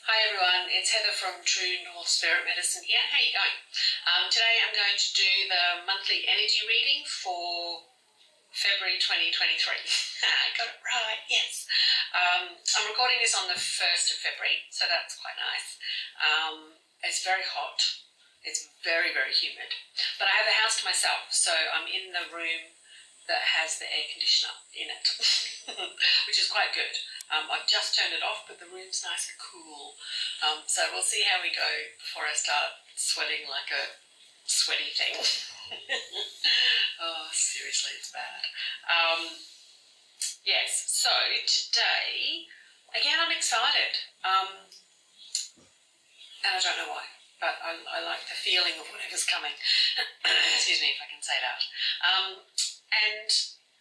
Hi everyone, it's Heather from True North Spirit Medicine here. How are you going? Today I'm going to do the monthly energy reading for February 2023. I got it right, yes. I'm recording this on the 1st of February, so that's quite nice. It's very hot. It's very, very humid. But I have the house to myself, so I'm in the room that has the air conditioner in it, which is quite good. I've just turned it off, but the room's nice and cool. So we'll see how we go before I start sweating like a sweaty thing. Oh, seriously, it's bad. Yes, so today, again, I'm excited. And I don't know why, but I like the feeling of whatever's coming. Excuse me if I can say that. And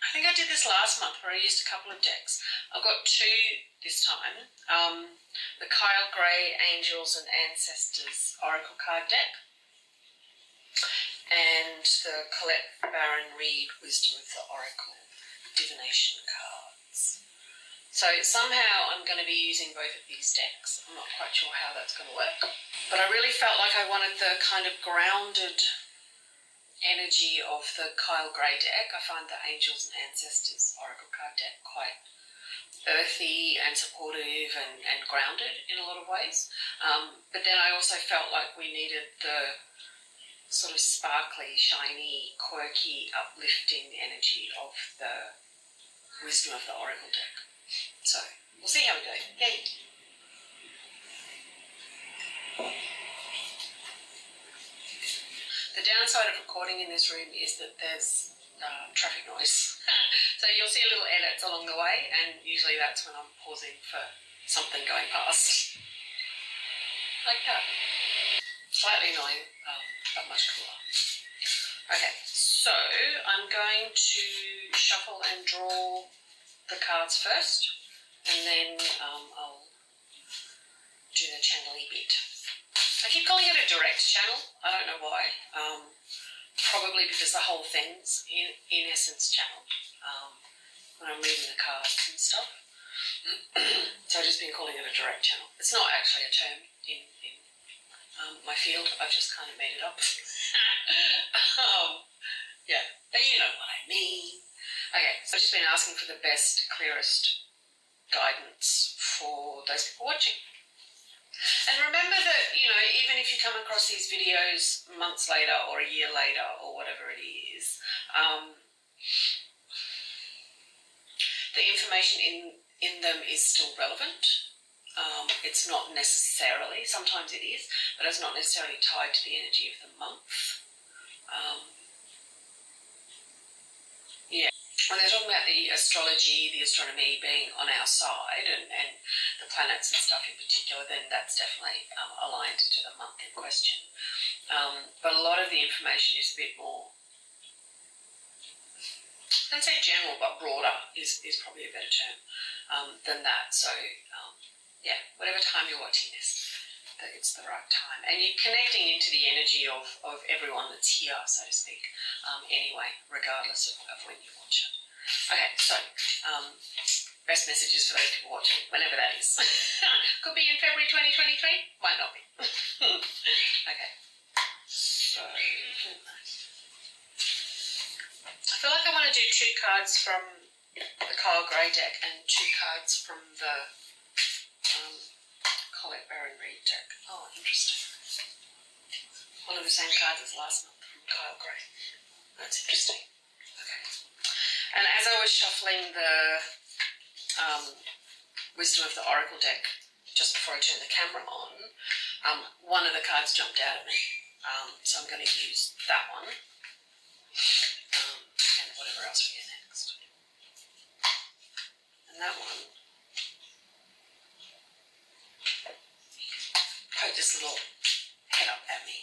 I think I did this last month where I used a couple of decks. I've got two this time. The Kyle Gray Angels and Ancestors Oracle card deck and the Colette Baron-Reid Wisdom of the Oracle Divination cards. So somehow I'm going to be using both of these decks. I'm not quite sure how that's going to work. But I really felt like I wanted the kind of grounded energy of the Kyle Gray deck. I find the Angels and Ancestors Oracle card deck quite earthy and supportive and grounded in a lot of ways. But then I also felt like we needed the sort of sparkly, shiny, quirky, uplifting energy of the Wisdom of the Oracle deck. So we'll see how we go. Yay! The downside of recording in this room is that there's traffic noise. So you'll see little edits along the way, and usually that's when I'm pausing for something going past. Like that. Slightly annoying, but much cooler. Okay, so I'm going to shuffle and draw the cards first, and then I'll do the channel-y bit. I keep calling it a direct channel. I don't know why. Probably because the whole thing's in essence channel when I'm reading the cards and stuff. So I've just been calling it a direct channel. It's not actually a term in my field. I've just kind of made it up. Yeah, but you know what I mean. Okay, so I've just been asking for the best, clearest guidance for those people watching. And remember that, you know, even if you come across these videos months later or a year later or whatever it is, the information in them is still relevant. It's not necessarily, sometimes it is, but it's not necessarily tied to the energy of the month. Yeah. When they're talking about the astrology, the astronomy being on our side and the planets and stuff in particular, then that's definitely aligned to the month in question. But a lot of the information is a bit more, I don't say general, but broader is probably a better term than that. So, yeah, whatever time you're watching this, that it's the right time. And you're connecting into the energy of everyone that's here, so to speak, anyway, regardless of when you watch it. Okay, so, best messages for those people watching, whenever that is. Could be in February 2023, might not be. Okay, so, I feel like I want to do two cards from the Kyle Gray deck and two cards from the Colette Baron-Reid deck. Oh, interesting. One of the same cards as last month from Kyle Gray. That's interesting. Okay. And as I was shuffling the Wisdom of the Oracle deck just before I turned the camera on, one of the cards jumped out at me. So I'm going to use that one and whatever else we get next. And that one poked this little head up at me.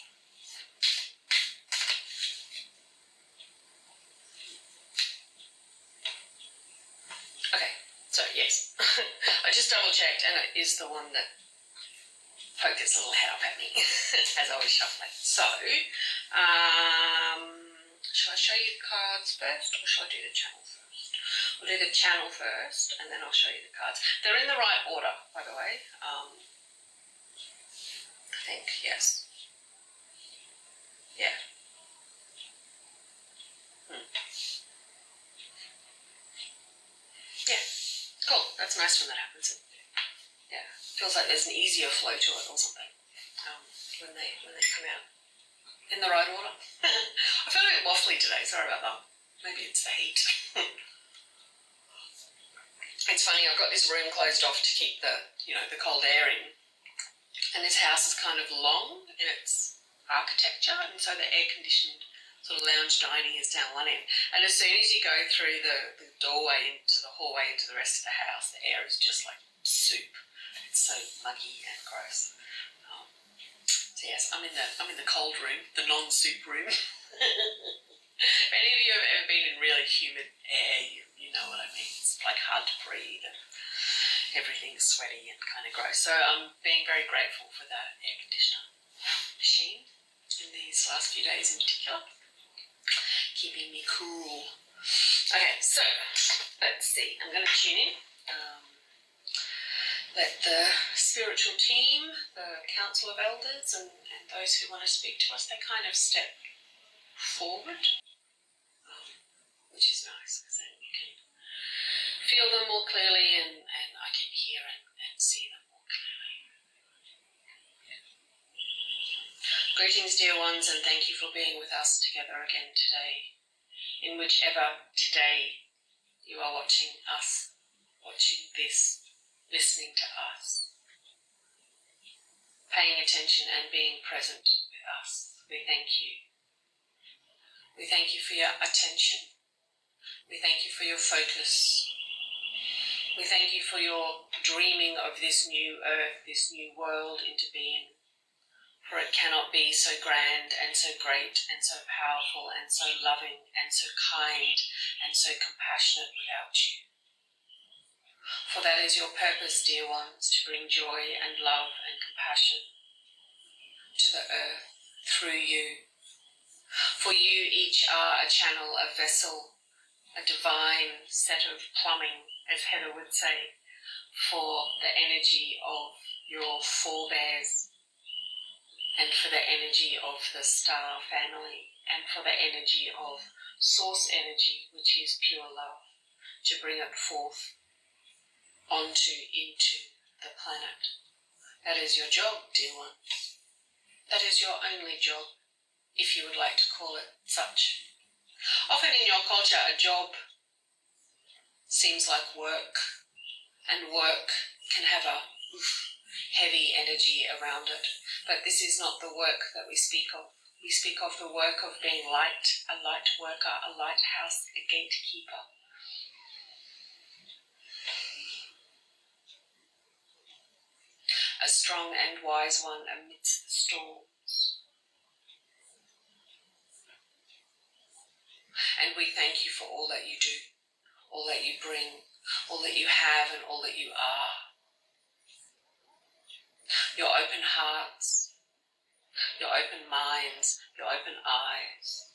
Okay, so yes, I just double checked and it is the one that poked its little head up at me as I was shuffling. So, shall I show you the cards first or shall I do the channel first? We'll do the channel first and then I'll show you the cards. They're in the right order, by the way. Yes. Yeah. Yeah. Cool. That's nice when that happens. Yeah. Feels like there's an easier flow to it or something. When they come out in the right order. I feel a bit waffly today. Sorry about that. Maybe it's the heat. It's funny. I've got this room closed off to keep the cold air in, and this house is kind of long in its architecture, and so the air-conditioned sort of lounge dining is down one end. And as soon as you go through the doorway into the hallway into the rest of the house, the air is just like soup. It's so muggy and gross. So yes, I'm in the cold room, the non-soup room. If any of you have ever been in really humid air, you know what I mean. It's like hard to breathe and everything's sweaty and kind of gross. So I'm being very grateful for the air conditioner machine in these last few days in particular, keeping me cool. Okay, so let's see. I'm going to tune in. Let the spiritual team, the council of elders, and those who want to speak to us, they kind of step forward, which is nice because then you can feel them more clearly and I can hear and see them more clearly. Greetings, dear ones, and thank you for being with us together again today, in whichever today you are watching us, watching this, listening to us, paying attention and being present with us. We thank you. We thank you for your attention. We thank you for your focus. We thank you for your dreaming of this new earth, this new world into being. For it cannot be so grand and so great and so powerful and so loving and so kind and so compassionate without you. For that is your purpose, dear ones, to bring joy and love and compassion to the earth through you. For you each are a channel, a vessel, a divine set of plumbing, as Heather would say, for the energy of your forebears and for the energy of the star family and for the energy of source energy, which is pure love, to bring it forth into the planet. That is your job, dear one. That is your only job, if you would like to call it such. Often in your culture, a job seems like work, and work can have a heavy energy around it. But this is not the work that we speak of. We speak of the work of being light, a light worker, a lighthouse, a gatekeeper. A strong and wise one amidst the storms. And we thank you for all that you do, all that you bring, all that you have and all that you are. Your open hearts, your open minds, your open eyes.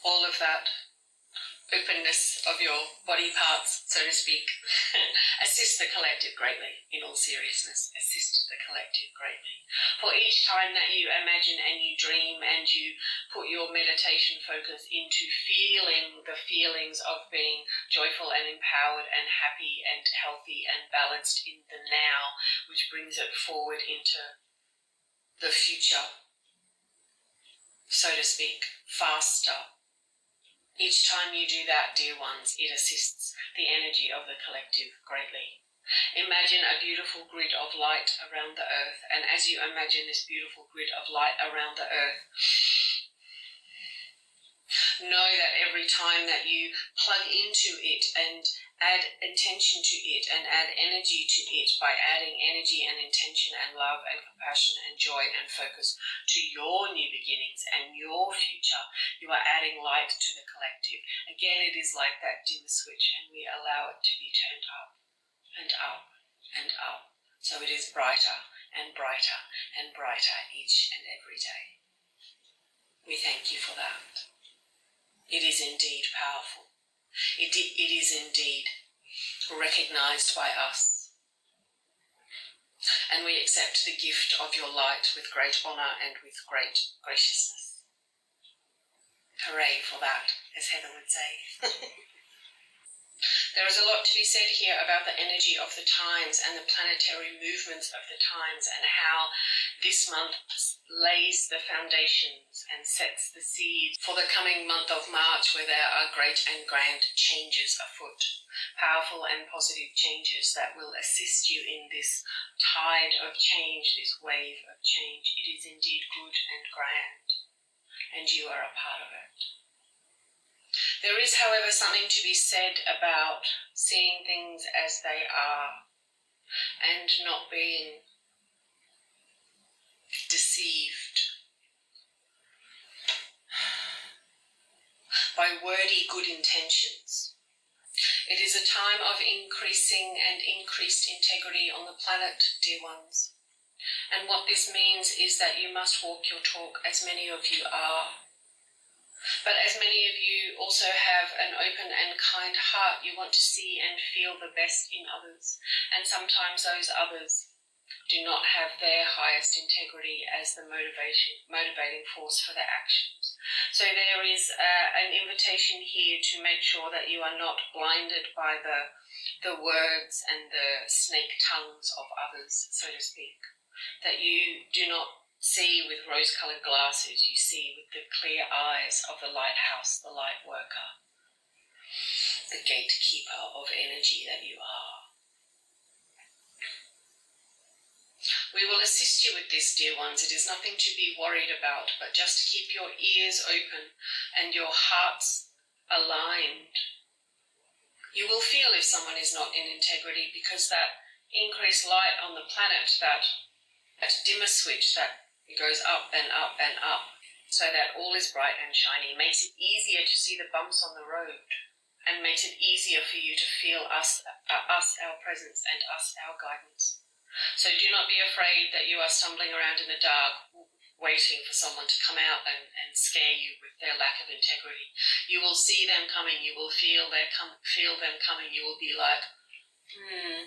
All of that openness of your body parts, so to speak, assist the collective greatly, in all seriousness, assist the collective greatly. For each time that you imagine and you dream and you put your meditation focus into feeling the feelings of being joyful and empowered and happy and healthy and balanced in the now, which brings it forward into the future, so to speak, faster. Each time you do that, dear ones, it assists the energy of the collective greatly. Imagine a beautiful grid of light around the earth, and as you imagine this beautiful grid of light around the earth, know that every time that you plug into it and add intention to it and add energy to it by adding energy and intention and love and compassion and joy and focus to your new beginnings and your future, you are adding light to the collective. Again, it is like that dim switch, and we allow it to be turned up and up and up, so it is brighter and brighter and brighter each and every day. We thank you for that. It is indeed powerful. It is indeed recognised by us. And we accept the gift of your light with great honour and with great graciousness. Hooray for that, as Heather would say. There is a lot to be said here about the energy of the times and the planetary movements of the times, and how this month lays the foundations and sets the seeds for the coming month of March, where there are great and grand changes afoot, powerful and positive changes that will assist you in this tide of change, this wave of change. It is indeed good and grand, and you are a part of it. There is, however, something to be said about seeing things as they are and not being deceived by wordy good intentions. It is a time of increasing and increased integrity on the planet, dear ones. And what this means is that you must walk your talk, as many of you are. But as many of you also have an open and kind heart, you want to see and feel the best in others. And sometimes those others do not have their highest integrity as the motivating force for their actions. So there is an invitation here to make sure that you are not blinded by the words and the snake tongues of others, so to speak. That you do not see with rose-coloured glasses, you see with the clear eyes of the lighthouse, the lightworker, the gatekeeper of energy that you are. We will assist you with this, dear ones. It is nothing to be worried about, but just keep your ears open and your hearts aligned. You will feel if someone is not in integrity, because that increased light on the planet, that dimmer switch that goes up and up and up, so that all is bright and shiny, makes it easier to see the bumps on the road, and makes it easier for you to feel us, our presence, and us, our guidance. So do not be afraid that you are stumbling around in the dark, waiting for someone to come out and scare you with their lack of integrity. You will see them coming, you will feel them coming, you will be like,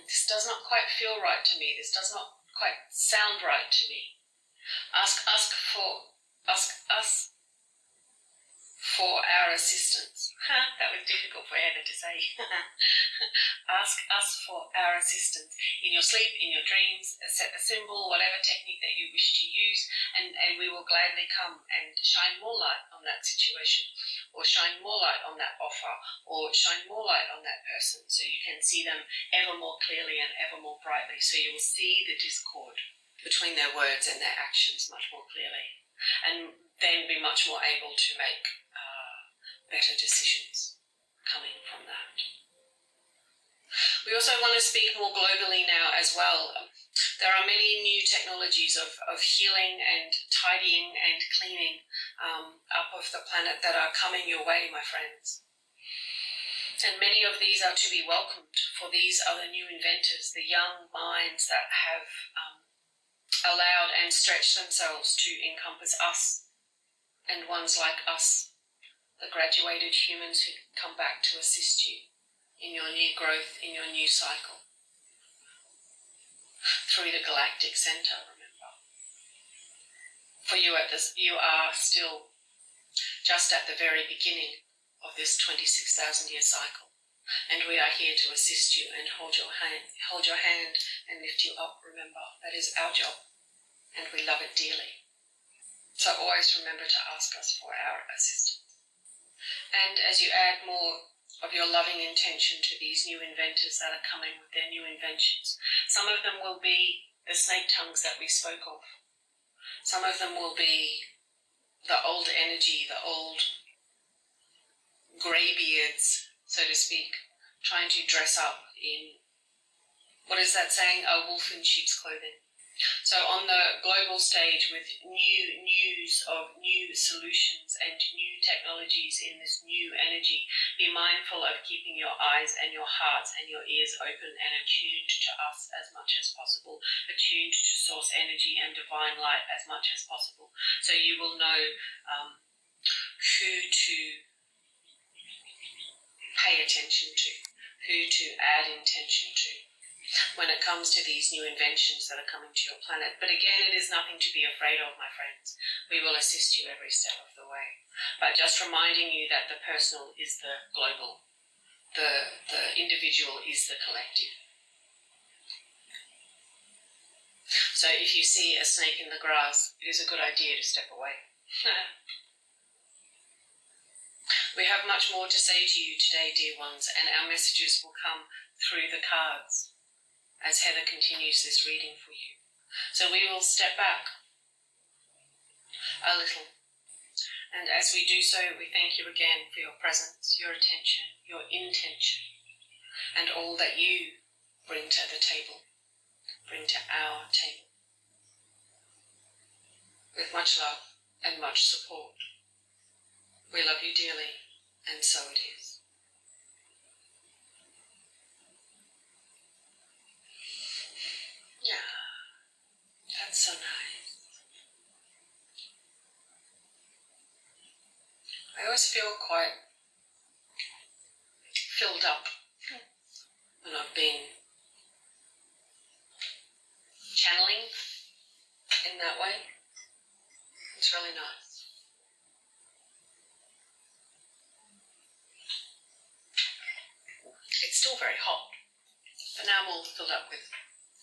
this does not quite feel right to me, this does not quite sound right to me. Ask us for our assistance. That was difficult for Heather to say. Ask us for our assistance. In your sleep, in your dreams, set the symbol, whatever technique that you wish to use, and we will gladly come and shine more light on that situation, or shine more light on that offer, or shine more light on that person, so you can see them ever more clearly and ever more brightly, so you will see the discord between their words and their actions much more clearly, and then be much more able to make better decisions coming from that. We also want to speak more globally now as well. There are many new technologies of healing and tidying and cleaning up of the planet that are coming your way, my friends. And many of these are to be welcomed, for these are the new inventors, the young minds that have allowed and stretched themselves to encompass us and ones like us, the graduated humans who come back to assist you in your new growth, in your new cycle, through the galactic center, remember. For you are still just at the very beginning of this 26,000 year cycle, and we are here to assist you and hold your hand and lift you up, remember. That is our job, and we love it dearly. So always remember to ask us for our assistance. And as you add more of your loving intention to these new inventors that are coming with their new inventions, some of them will be the snake tongues that we spoke of. Some of them will be the old energy, the old greybeards, so to speak, trying to dress up in, what is that saying, a wolf in sheep's clothing. So on the global stage, with new news of new solutions and new technologies in this new energy, be mindful of keeping your eyes and your hearts and your ears open and attuned to us as much as possible, attuned to source energy and divine light as much as possible, so you will know who to pay attention to, who to add intention to, when it comes to these new inventions that are coming to your planet. But again, it is nothing to be afraid of, my friends. We will assist you every step of the way. But just reminding you that the personal is the global, the individual is the collective. So if you see a snake in the grass, it is a good idea to step away. We have much more to say to you today, dear ones, and our messages will come through the cards as Heather continues this reading for you. So we will step back a little. And as we do so, we thank you again for your presence, your attention, your intention, and all that you bring to the table, bring to our table. With much love and much support. We love you dearly, and so it is. Yeah, that's so nice. I always feel quite filled up when I've been channeling in that way. It's really nice. It's still very hot, but now I'm all filled up with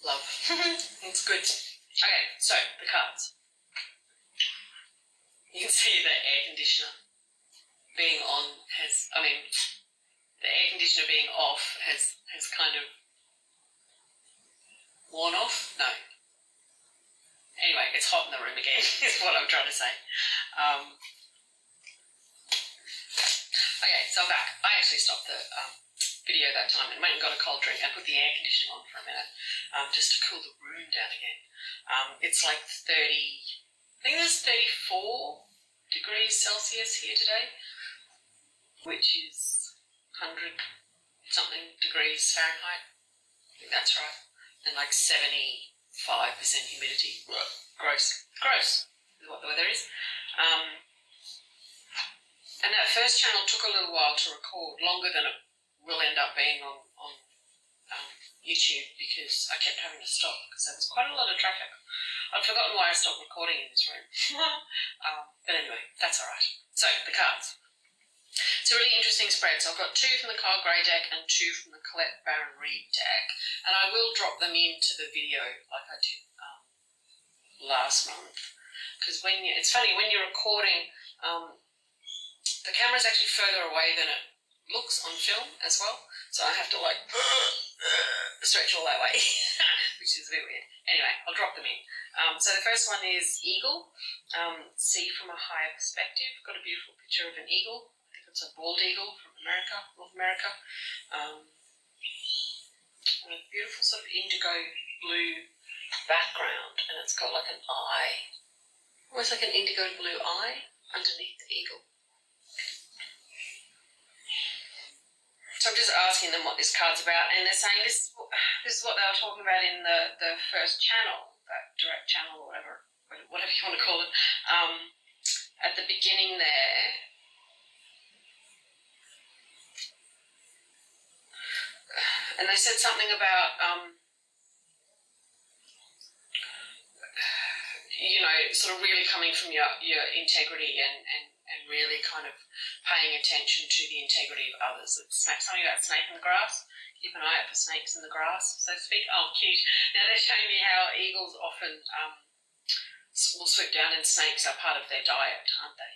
love. It's good. Okay, so the cards. You can see the air conditioner being on the air conditioner being off has kind of worn off. No. Anyway, it's hot in the room again, is what I'm trying to say. Okay, so I'm back. I actually stopped the video that time and went and got a cold drink and put the air conditioning on for a minute, just to cool the room down again. It's like 34 degrees Celsius here today, which is 100 something degrees Fahrenheit. I think that's right. And like 75% humidity. Gross is what the weather is. And that first channel took a little while to record, longer than it will end up being on YouTube, because I kept having to stop because there was quite a lot of traffic. I'd forgotten why I stopped recording in this room. But anyway, that's all right. So the cards. It's a really interesting spread. So I've got 2 from the Carl Gray deck and 2 from the Colette Baron-Reid deck, and I will drop them into the video like I did last month. Because it's funny, when you're recording, the camera's actually further away than it looks on film as well. So I have to like stretch all that way, which is a bit weird. Anyway, I'll drop them in. So the first one is Eagle. See from a higher perspective. Got a beautiful picture of an eagle. I think it's a bald eagle from North America. And a beautiful sort of indigo blue background, and it's got like an eye, almost like an indigo blue eye underneath the eagle. So I'm just asking them what this card's about, and they're saying this is what they were talking about in the first channel, that direct channel, or whatever you want to call it. At the beginning there, and they said something about sort of really coming from your integrity and really kind of paying attention to the integrity of others. It's something about snake in the grass. Keep an eye out for snakes in the grass, so to speak. Oh, cute. Now they're showing me how eagles often will swoop down, and snakes are part of their diet, aren't they?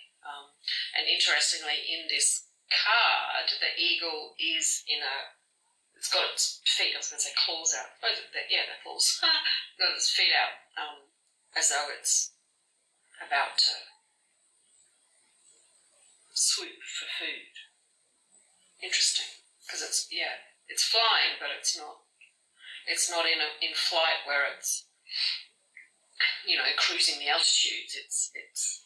And interestingly, in this card, the eagle is it's got its feet, I was going to say claws out. They're claws. Got its feet out as though it's about to swoop for food. Interesting, because it's flying, but it's not in flight where it's cruising the altitudes. It's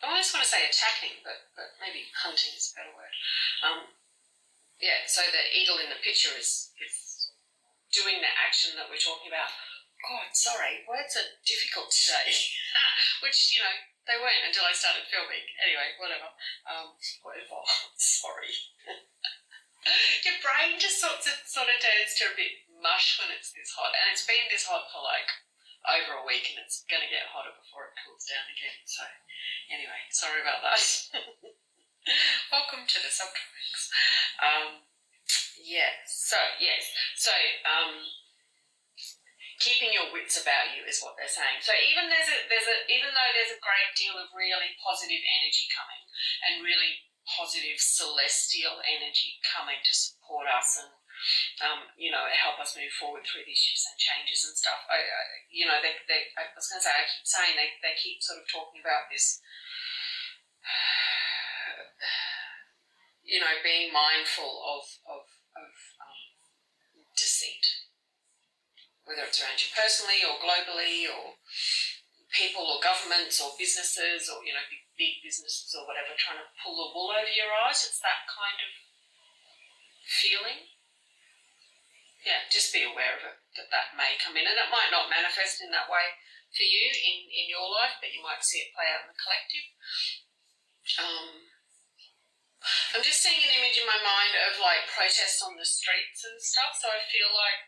I almost want to say attacking, but maybe hunting is a better word. So the eagle in the picture is doing the action that we're talking about. God, sorry, words are difficult today. Which, they weren't until I started filming. Anyway, whatever. Sorry. Your brain just sort of turns to a bit mush when it's this hot, and it's been this hot for like over a week, and it's going to get hotter before it cools down again. So anyway, sorry about that. Welcome to the subtropics. Keeping your wits about you is what they're saying. So even even though there's a great deal of really positive energy coming, and really positive celestial energy coming to support us and help us move forward through these shifts and changes and stuff. I was going to say, I keep saying they keep sort of talking about this, being mindful of deceit, whether it's around you personally or globally or people or governments or businesses or, big businesses or whatever, trying to pull the wool over your eyes. It's that kind of feeling. Yeah, just be aware of it, that may come in, and it might not manifest in that way for you in your life, but you might see it play out in the collective. I'm just seeing an image in my mind of like protests on the streets and stuff, so I feel like,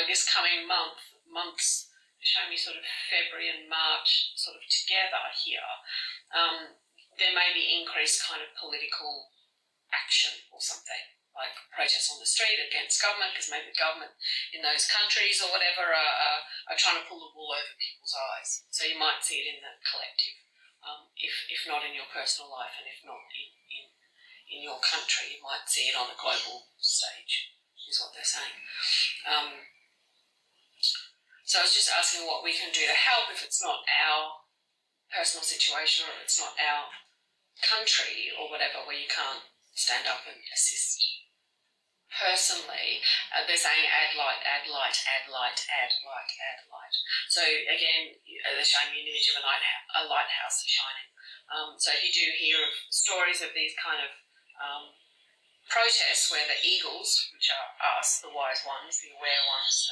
this coming months, showing me sort of February and March sort of together here, there may be increased kind of political action or something, like protests on the street against government, because maybe the government in those countries or whatever are trying to pull the wool over people's eyes. So you might see it in the collective, if not in your personal life, and if not in your country, you might see it on a global stage, is what they're saying. So I was just asking what we can do to help if it's not our personal situation or if it's not our country or whatever, where you can't stand up and assist personally. They're saying add light, add light, add light, add light, add light. So again, they're showing me an image of a lighthouse shining. So if you do hear of stories of these kind of protests where the eagles, which are us, the wise ones, the aware ones,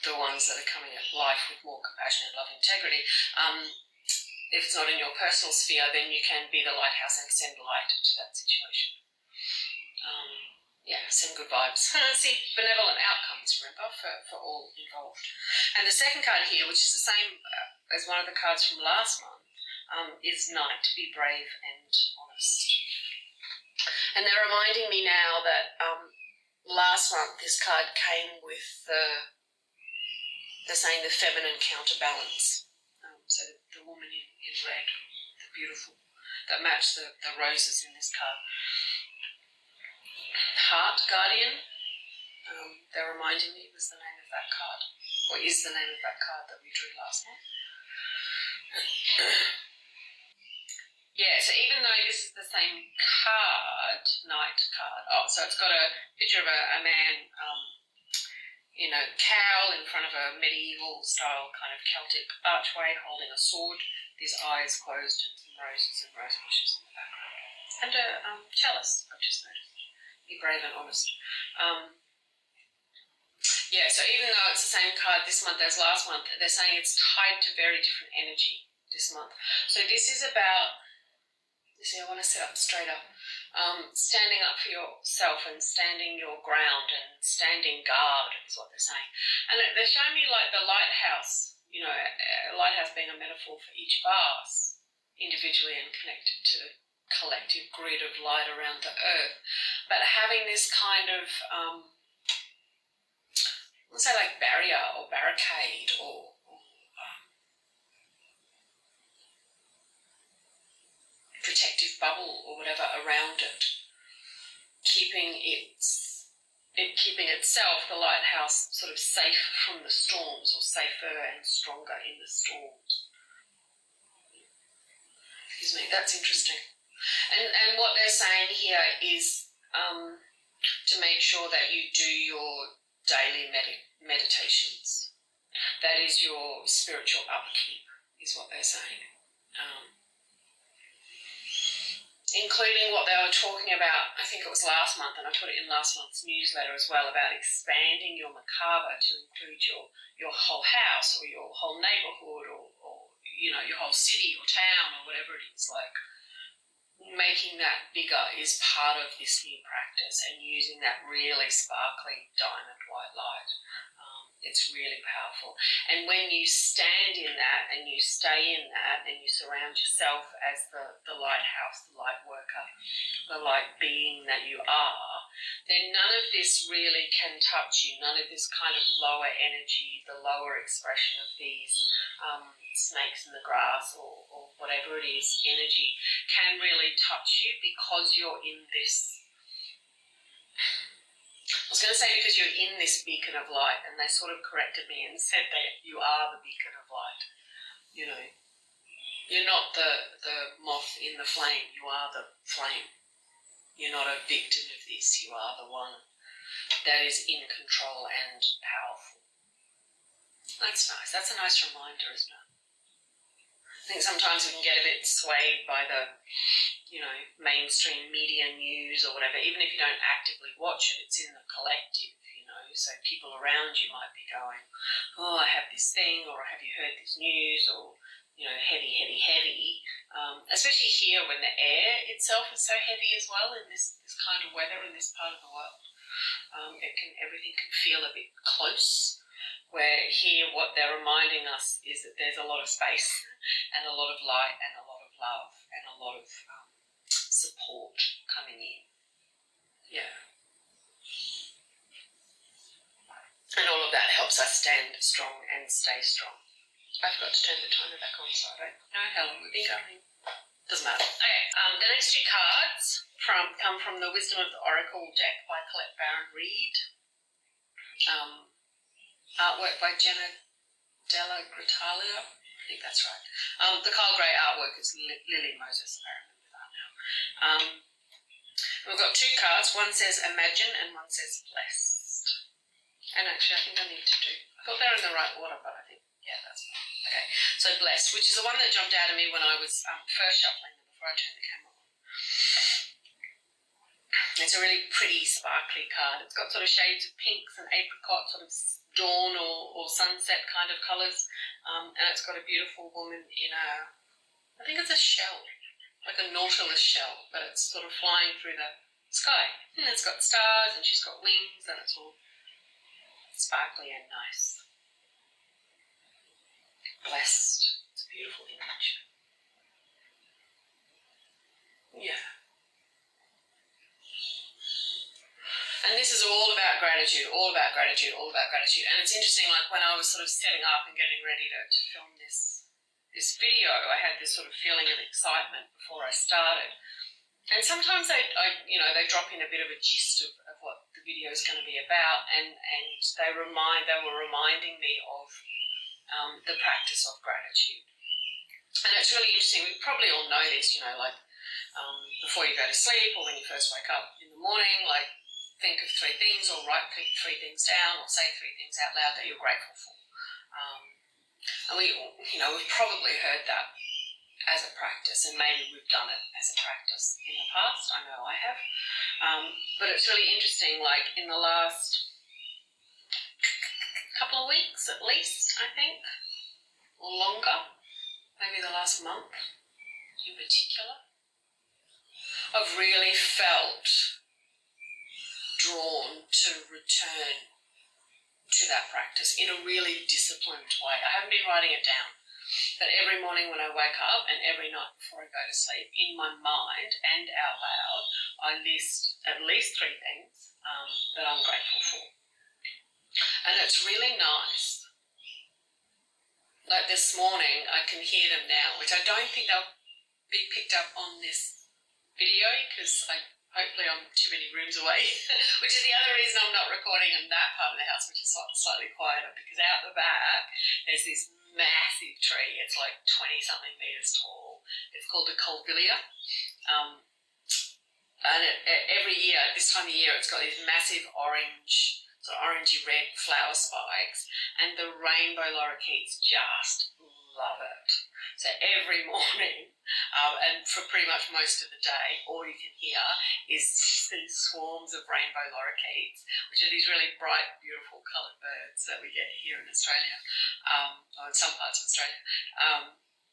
the ones that are coming at life with more compassion and love and integrity, if it's not in your personal sphere, then you can be the lighthouse and send light to that situation. Send good vibes. See benevolent outcomes, remember, for all involved. And the second card here, which is the same as one of the cards from last month, is Knight, be brave and honest. And they're reminding me now that last month this card came with they're saying the feminine counterbalance. So the woman in red, the beautiful, that match the roses in this card. Heart Guardian, they're reminding me, was the name of that card, or is the name of that card that we drew last month. So even though this is the same card, Knight card, so it's got a picture of a man in a cowl in front of a medieval style kind of Celtic archway holding a sword, with his eyes closed, and some roses and rose bushes in the background. And a chalice, I've just noticed. Be brave and honest. So even though it's the same card this month as last month, they're saying it's tied to very different energy this month. So this is about, I want to sit up straight up, standing up for yourself and standing your ground and standing guard is what they're saying. And they're showing me like the lighthouse, a lighthouse being a metaphor for each of us individually and connected to the collective grid of light around the earth, but having this kind of let's say like barrier or barricade or protective bubble or whatever around it, keeping itself, the lighthouse, sort of safe from the storms, or safer and stronger in the storms. Excuse me, that's interesting. And what they're saying here is to make sure that you do your daily meditations. That is your spiritual upkeep, is what they're saying. Including what they were talking about, I think it was last month, and I put it in last month's newsletter as well, about expanding your Merkaba to include your whole house or your whole neighbourhood or your whole city or town or whatever it is. Like, making that bigger is part of this new practice. practice and using that really sparkly diamond white light. It's really powerful. And when you stand in that and you stay in that and you surround yourself as the lighthouse, the light worker, the light being that you are, then none of this really can touch you. None of this kind of lower energy, the lower expression of these snakes in the grass or whatever it is, energy, can really touch you because you're in this. I was going to say because you're in this beacon of light, and they sort of corrected me and said that you are the beacon of light. You know, you're not the moth in the flame, you are the flame. You're not a victim of this, you are the one that is in control and powerful. That's nice. That's a nice reminder, isn't it? I think sometimes we can get a bit swayed by the, you know, mainstream media news or whatever. Even if you don't actively watch it, it's in the collective, you know. So people around you might be going, oh, I have this thing, or have you heard this news, or, you know, heavy, heavy, heavy. Especially here when the air itself is so heavy as well in this kind of weather in this part of the world. Everything can feel a bit close. Where here what they're reminding us is that there's a lot of space and a lot of light and a lot of love and a lot of support coming in. Yeah. And all of that helps us stand strong and stay strong. I forgot to turn the timer back on, so I don't know how long we've been going. Doesn't matter. Okay, the next two cards come from the Wisdom of the Oracle deck by Colette Baron-Reid. Artwork by Jenna, Dellagrottaglia. I think that's right. The Carl Gray artwork is Lily Moses. I remember that now. We've got two cards. One says Imagine and one says Blessed. And actually, I think I need to do. I thought they were in the right order, but I think that's fine. Okay. So Blessed, which is the one that jumped out at me when I was first shuffling them before I turned the camera on. It's a really pretty, sparkly card. It's got sort of shades of pinks and apricot, sort of dawn or sunset kind of colours, and it's got a beautiful woman in I think it's a shell, like a nautilus shell, but it's sort of flying through the sky. And it's got stars and she's got wings and it's all sparkly and nice. Blessed. It's a beautiful image. Yeah. And this is all about gratitude, all about gratitude, all about gratitude. And it's interesting, like when I was sort of setting up and getting ready to film this video, I had this sort of feeling of excitement before I started. And sometimes they drop in a bit of a gist of what the video is going to be about, and they were reminding me of the practice of gratitude. And it's really interesting. We probably all know this, you know, like before you go to sleep or when you first wake up in the morning, like, think of three things or write three things down or say three things out loud that you're grateful for. And we've probably heard that as a practice, and maybe we've done it as a practice in the past. I know I have. But it's really interesting, like in the last couple of weeks at least, I think, or longer, maybe the last month in particular, I've really felt drawn to return to that practice in a really disciplined way. I haven't been writing it down, but every morning when I wake up and every night before I go to sleep, in my mind and out loud, I list at least three things that I'm grateful for. And it's really nice. Like this morning, I can hear them now, which I don't think they'll be picked up on this video because hopefully I'm too many rooms away, which is the other reason I'm not recording in that part of the house, which is slightly quieter, because out the back there's this massive tree. It's like 20-something metres tall. It's called the Colvillia. And every year, this time of year, it's got these massive orange, sort of orangey red flower spikes, and the rainbow lorikeets just love it. So every morning, and for pretty much most of the day, all you can hear is these swarms of rainbow lorikeets, which are these really bright, beautiful coloured birds that we get here in Australia, or in some parts of Australia,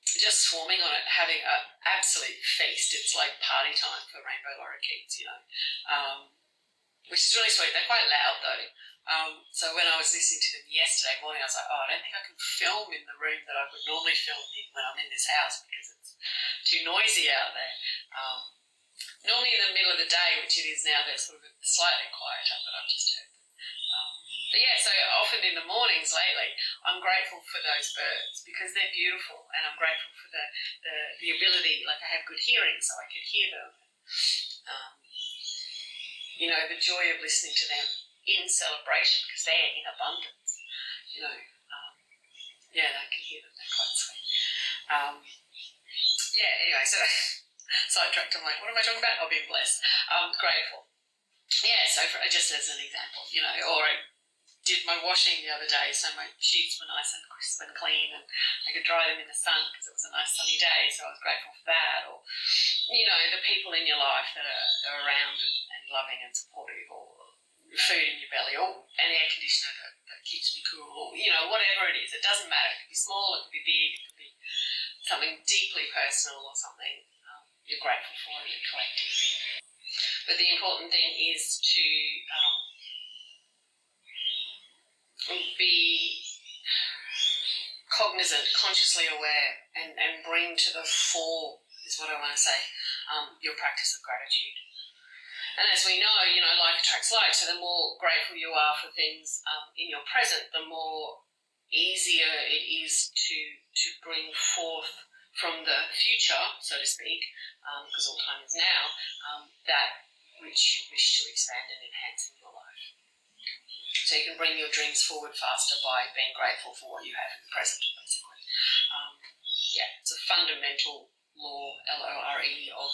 just swarming on it, having an absolute feast. It's like party time for rainbow lorikeets, you know. which is really sweet. They're quite loud though. So when I was listening to them yesterday morning, I was like, oh, I don't think I can film in the room that I would normally film in when I'm in this house because it's too noisy out there. Normally in the middle of the day, which it is now, they're sort of slightly quieter, but I've just heard them. But yeah, so often in the mornings lately, I'm grateful for those birds because they're beautiful, and I'm grateful for the ability, like I have good hearing, so I could hear them. You know, the joy of listening to them in celebration because they're in abundance. You know, yeah, I can hear them. They're quite sweet. Yeah. Anyway, so sidetracked. I'm like, what am I talking about? Oh, being blessed. Grateful. Yeah. So just as an example, you know, or I did my washing the other day, so my sheets were nice and crisp and clean, and I could dry them in the sun because it was a nice sunny day. So I was grateful for that. Or, you know, the people in your life that are around and loving and supportive, or food in your belly, or an air conditioner that keeps me cool, or, you know, whatever it is. It doesn't matter. It could be small, it could be big, it could be something deeply personal or something you're grateful for in the collective. But the important thing is to be cognizant, consciously aware, and bring to the fore, is what I want to say, your practice of gratitude. And as we know, you know, like attracts like, so the more grateful you are for things in your present, the more easier it is to bring forth from the future, so to speak, because all time is now, that which you wish to expand and enhance in your life. So you can bring your dreams forward faster by being grateful for what you have in the present, basically. Yeah, it's a fundamental law, LORE, of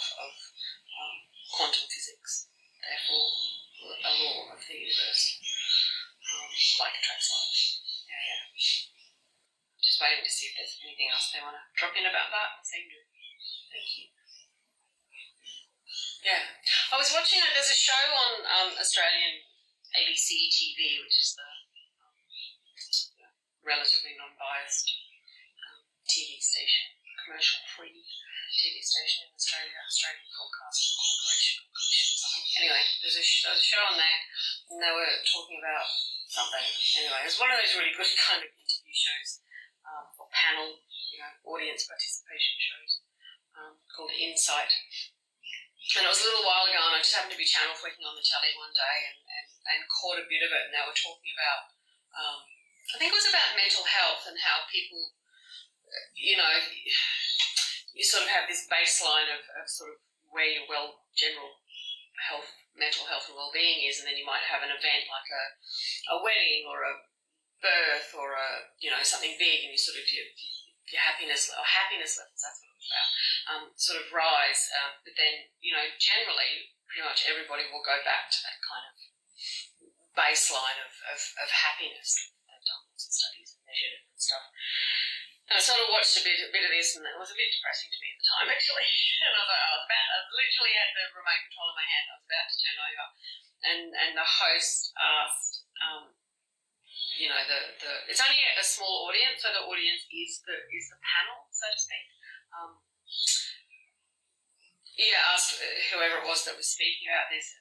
quantum physics. Therefore, a law of the universe. Like attracts like. Yeah. Just waiting to see if there's anything else they want to drop in about that. Thank you. Yeah. I was watching there's a show on Australian ABC TV, which is the relatively non-biased TV station, commercial-free TV station in Australia, Australian Broadcasting Corporation or Commission or something. Anyway, there was a show on there, and they were talking about something. Anyway, it was one of those really good kind of interview shows, or panel, you know, audience participation shows, called Insight. And it was a little while ago, and I just happened to be channel flicking on the telly one day and caught a bit of it, and they were talking about, I think it was about mental health and how people, you know, you sort of have this baseline of sort of where your general health, mental health and well-being is, and then you might have an event like a wedding or a birth or a, you know, something big, and you sort of your happiness levels, that's what it was about, sort of rise. But then, you know, generally, pretty much everybody will go back to that kind of baseline of happiness. They've done lots of studies and measured it and stuff. And I sort of watched a bit of this, and it was a bit depressing to me at the time, actually. And I literally had the remote control in my hand. I was about to turn over, and the host asked, you know, it's only a small audience, so the audience is the panel, so to speak. Asked whoever it was that was speaking about this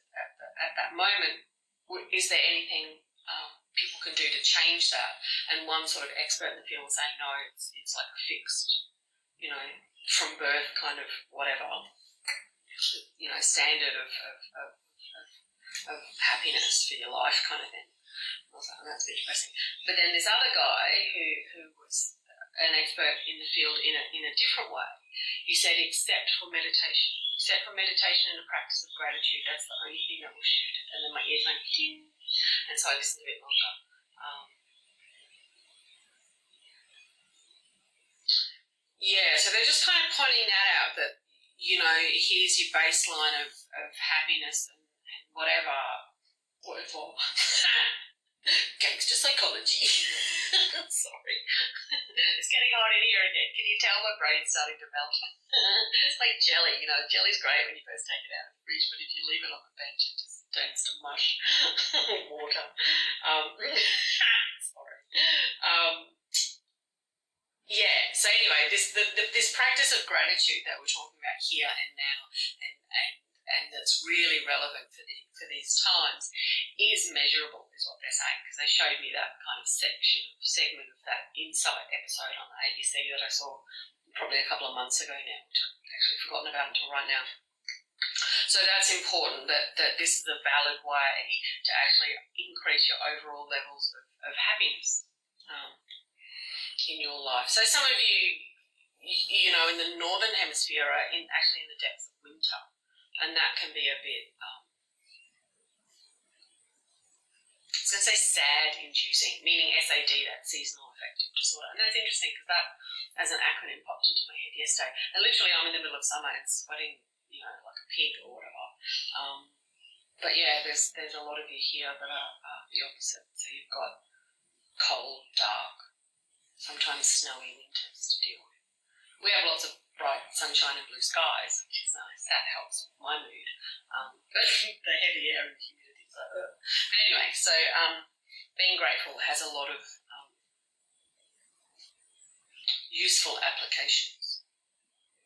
at that moment, is there anything people can do to change that? And one sort of expert in the field was saying, no, it's like a fixed, you know, from birth kind of whatever, you know, standard of happiness for your life kind of thing. I was like, oh, that's a bit depressing. But then this other guy who was an expert in the field in a different way, he said, except for meditation and the practice of gratitude, that's the only thing that will shift it. And then my ears went ding, and so I listened a bit longer. So they're just kind of pointing that out, that, you know, here's your baseline of happiness and whatever. Word for gangster psychology. Sorry. It's getting hot in here again. Can you tell my brain's starting to melt? It's like jelly, you know. Jelly's great when you first take it out of the fridge, but if you leave it on the bench, it just turns to mush. Water. Sorry. So anyway, this practice of gratitude that we're talking about here and now, and that's really relevant for for these times is measurable, is what they're saying, because they showed me that kind of segment of that insight episode on the ABC that I saw probably a couple of months ago now, which I've actually forgotten about until right now. So that's important, that this is a valid way to actually increase your overall levels of happiness in your life. So some of you, you know, in the northern hemisphere are actually in the depths of winter, and that can be a bit, I was going to say sad-inducing, meaning SAD, that seasonal affective disorder. And that's interesting because that, as an acronym, popped into my head yesterday. And literally I'm in the middle of summer and sweating, you know, like a pig or whatever. But yeah, there's a lot of you here that are the opposite. So you've got cold, dark, sometimes snowy winters to deal with. We have lots of bright sunshine and blue skies, which is nice. That helps with my mood. But the heavy air and the humidity is like, ugh. But anyway, so being grateful has a lot of useful applications,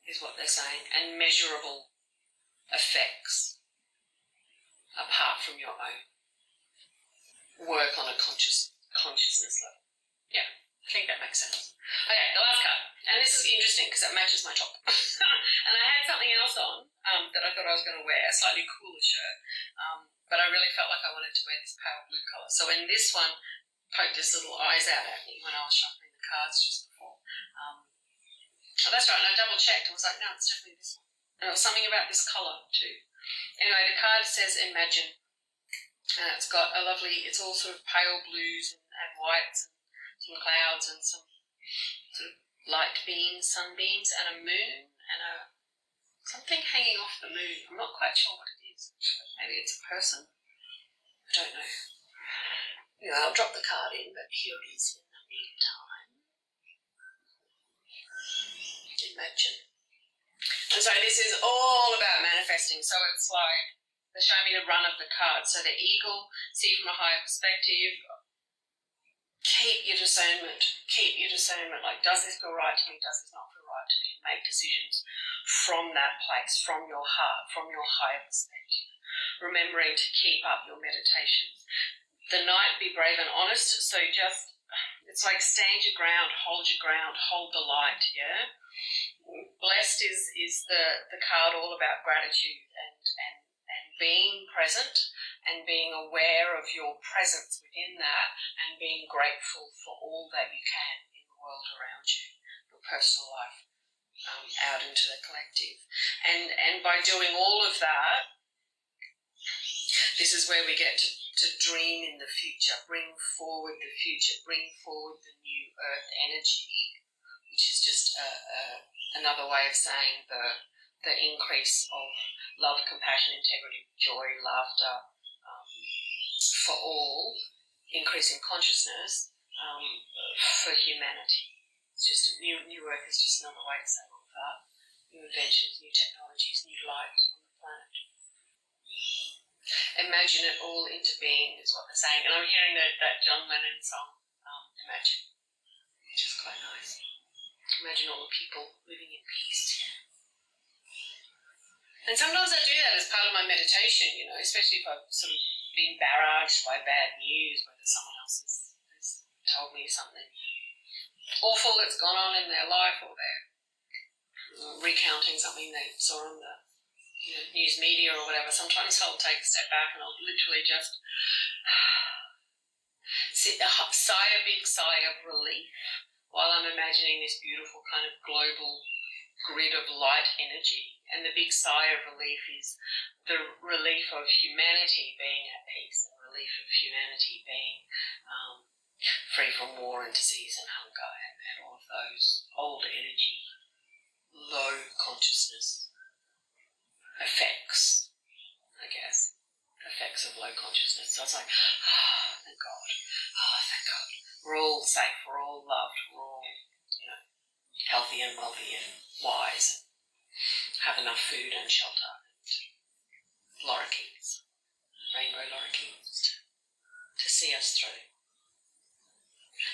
is what they're saying, and measurable effects apart from your own work on a consciousness level. Yeah, I think that makes sense. Okay, the last card, and this is interesting because it matches my top. And I had something else on that I thought I was going to wear, a slightly cooler shirt, but I really felt like I wanted to wear this pale blue colour. So when this one poked its little eyes out at me when I was shuffling the cards just before, oh, that's right, and I double checked and was like, no, it's definitely this one. And it was something about this colour too. Anyway, the card says imagine, and it's got a lovely, it's all sort of pale blues and whites and some clouds and some sort of light beams, sunbeams, and a moon and something hanging off the moon. I'm not quite sure what it is. Maybe it's a person. I don't know. Anyway, I'll drop the card in, but here it is in the meantime. Imagine. And so this is all about manifesting. So it's like, they're showing me the run of the cards. So the eagle, see from a higher perspective, keep your discernment. Like, does this feel right to me? Does this not feel right to me? Make decisions from that place, from your heart, from your higher perspective. Remembering to keep up your meditations. The knight, be brave and honest. So just, it's like stand your ground, hold the light, yeah? Blessed is the card all about gratitude and being present and being aware of your presence within that and being grateful for all that you can in the world around you, your personal life, out into the collective. And by doing all of that, this is where we get to dream in the future, bring forward the future, bring forward the new earth energy, which is just another way of saying the increase of love, compassion, integrity, joy, laughter, for all, increasing consciousness for humanity. It's just new work is just another way to say all of that. New inventions, new technologies, new light on the planet. Imagine it all into being is what they're saying. And I'm hearing that John Lennon song, Imagine, which is quite nice. Imagine all the people living in peace. And sometimes I do that as part of my meditation, you know, especially if I've sort of been barraged by bad news, whether someone else has told me something awful that's gone on in their life, or they're recounting something they saw on the news media or whatever. Sometimes I'll take a step back and I'll literally just sigh a big sigh of relief while I'm imagining this beautiful kind of global grid of light energy. And the big sigh of relief is the relief of humanity being at peace, the relief of humanity being free from war and disease and hunger and all of those old energy, low consciousness effects, I guess, effects of low consciousness. So it's like, thank God, thank God. We're all safe, we're all loved, we're all, healthy and wealthy and wise, have enough food and shelter and lorikeets, rainbow lorikeets to see us through.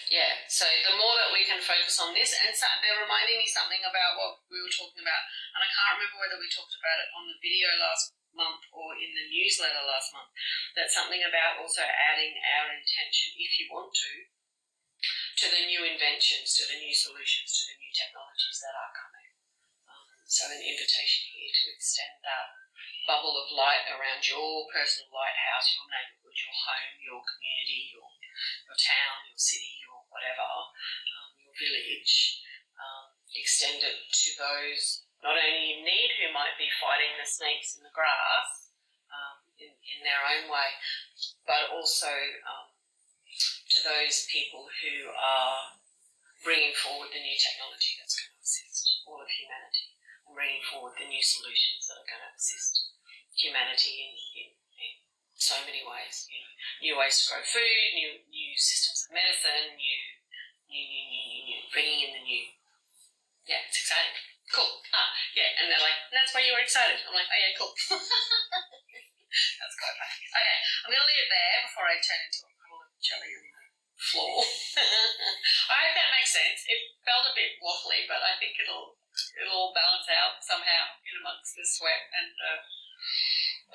Yeah, so the more that we can focus on this, and so they're reminding me something about what we were talking about, and I can't remember whether we talked about it on the video last month or in the newsletter last month, that's something about also adding our intention, if you want to the new inventions, to the new solutions, to the new technologies that are coming. So an invitation here to extend that bubble of light around your personal lighthouse, your neighbourhood, your home, your community, your town, your city, your whatever, your village. Extend it to those not only in need who might be fighting the snakes in the grass in their own way, but also to those people who are bringing forward the new technology that's going to assist all of humanity, and bringing forward the new solutions that are going to assist humanity in so many ways. You know, new ways to grow food, new systems of medicine, new, bringing in the new. Yeah, it's exciting. Cool. Yeah, and they're like, that's why you were excited. I'm like, oh yeah, cool. That's quite funny. Okay, I'm going to leave it there before I turn into a puddle of jelly on the floor. I hope that makes sense. It felt a bit waffly, but I think it'll balance out somehow in amongst the sweat and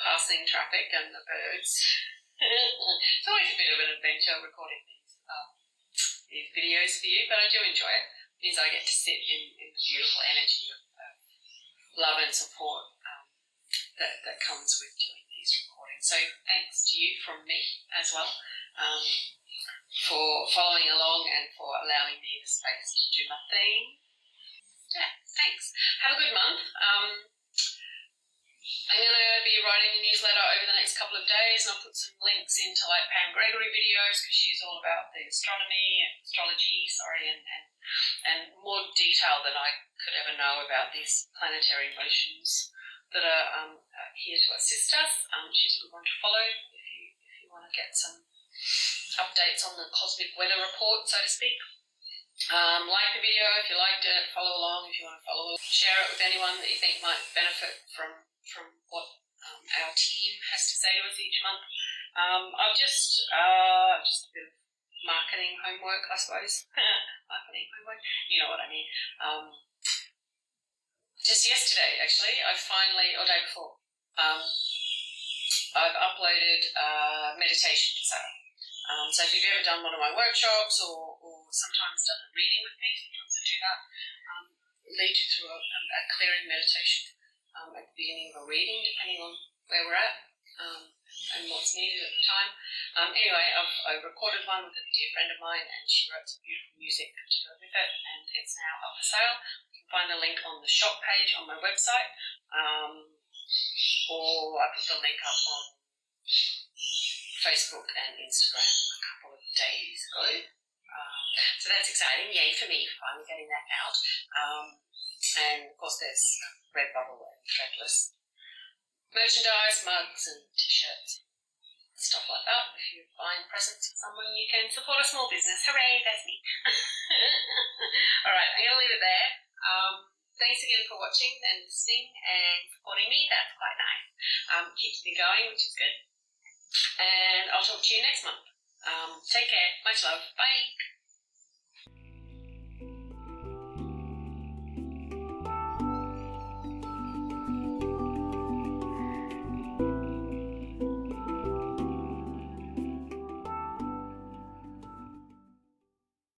passing traffic and the birds. It's always a bit of an adventure recording these videos for you, but I do enjoy it. It means I get to sit in the beautiful energy of love and support that comes with doing these recordings. So thanks to you from me as well for following along and for allowing me the space to do my thing. Yeah, thanks. Have a good month. I'm going to be writing a newsletter over the next couple of days, and I'll put some links into like Pam Gregory videos, because she's all about the astrology, and more detail than I could ever know about these planetary motions that are here to assist us. She's a good one to follow if you want to get some updates on the cosmic weather report, so to speak. Like the video if you liked it, follow along if you want to follow, share it with anyone that you think might benefit from what our team has to say to us each month. I've just a bit of marketing homework, I suppose. Marketing homework, you know what I mean. Just yesterday, actually, or day before, I've uploaded meditation to Sarah. So if you've ever done one of my workshops or sometimes done a reading with me, sometimes I do that, lead you through a clearing meditation at the beginning of a reading, depending on where we're at and what's needed at the time. Anyway, I recorded one with a dear friend of mine, and she wrote some beautiful music to go with it, and it's now up for sale. You can find the link on the shop page on my website, or I put the link up on Facebook and Instagram a couple of days ago. So that's exciting. Yay for me for finally getting that out. And of course there's Redbubble and Threadless merchandise, mugs and t-shirts, stuff like that. If you're buying presents for someone, you can support a small business. Hooray, that's me. Alright, I'm going to leave it there. Thanks again for watching and listening and supporting me. That's quite nice. Keeps me going, which is good. And I'll talk to you next month. Take care. Much love. Bye.